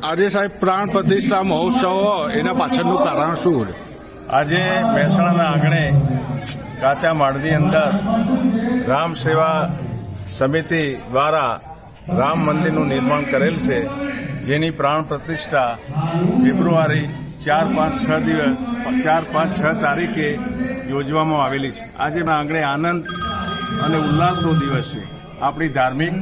આજે સાહેબ પ્રાણ પ્રતિષ્ઠા મહોત્સવ એના પાછળનું કારણ શું? આજે મહેસાણાના આંગણે કાચા માળની અંદર રામ સેવા સમિતિ દ્વારા રામ મંદિરનું નિર્માણ કરેલ છે, જેની પ્રાણ પ્રતિષ્ઠા ફેબ્રુઆરી 4-5-6 તારીખે યોજવામાં આવેલી છે. આજે આંગણે આનંદ અને ઉલ્લાસનો દિવસ છે. આપણી ધાર્મિક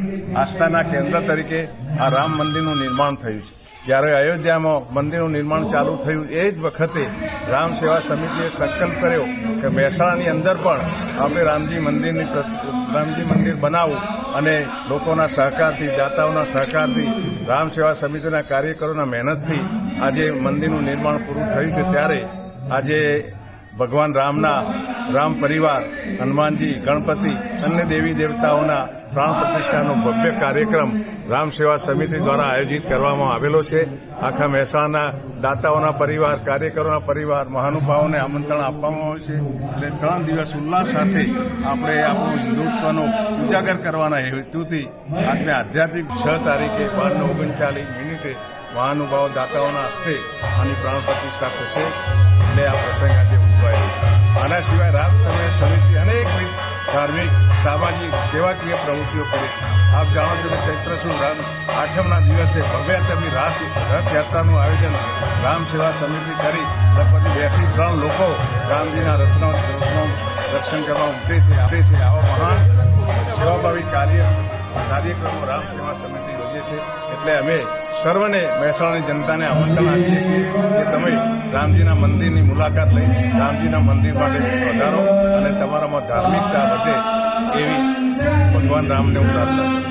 આસ્થાના કેન્દ્ર તરીકે આ રામ મંદિરનું નિર્માણ થયું છે. જ્યારે અયોધ્યામાં મંદિરનું નિર્માણ ચાલુ થયું એ જ વખતે રામ સેવા સમિતિએ સંકલ્પ કર્યો કે મહેસાણાની અંદર પણ આપણે રામજી મંદિર બનાવવું અને લોકોના સહકારથી, દાતાઓના સહકારથી, રામ સેવા સમિતિના કાર્યકરોના મહેનતથી આજે મંદિરનું નિર્માણ પૂરું થયું છે. ત્યારે આજે ભગવાન રામ પરિવાર, હનુમાનજી, ગણપતિ, અન્ય દેવી દેવતાઓના પ્રાણ પ્રતિષ્ઠાનો ભવ્ય કાર્યક્રમ રામ સેવા સમિતિ દ્વારા આયોજિત કરવામાં આવેલો છે. આખા મહેસાણાના દાતાઓના પરિવાર, કાર્યકરોના પરિવાર, મહાનુભાવોને આમંત્રણ આપવામાં આવે છે. એટલે 3 દિવસ ઉલ્લાસ સાથે આપણે આપણું હિન્દુત્વનો ઉજાગર કરવાના હેતુથી આજની આધ્યાત્મિક 6 તારીખે 12:39 મહાનુભાવો દાતાઓના હસ્તે આની પ્રાણ પ્રતિષ્ઠા થશે. એટલે આ પ્રસંગ આજે ઉજવાયો. આના સિવાય રામ સેવા સમિતિ અનેક ધાર્મિક, સામાજિક, સેવાકીય પ્રવૃત્તિઓ કરે છે. આપ જાણો છો કે ચૈત્ર સુદ 8મના દિવસે ભવ્યતમની રથયાત્રાનું આયોજન રામ સેવા સમિતિ કરી લગભગ 2 થી 3 લોકો રામજીના રથના દર્શન કરવા ઉમટે છે. આવા મહાન સેવાભાવી કાર્યક્રમો રામ સેવા સમિતિ યોજે છે. એટલે અમે સર્વને, મહેસાણાની જનતાને આમંત્રણ આપીએ છીએ કે તમે રામજીના મંદિરની મુલાકાત લઈ રામજીના મંદિર માટે પધારો અને તમારામાં ધાર્મિકતા વધે એવી ભગવાન રામને હું પ્રાર્થના કરું.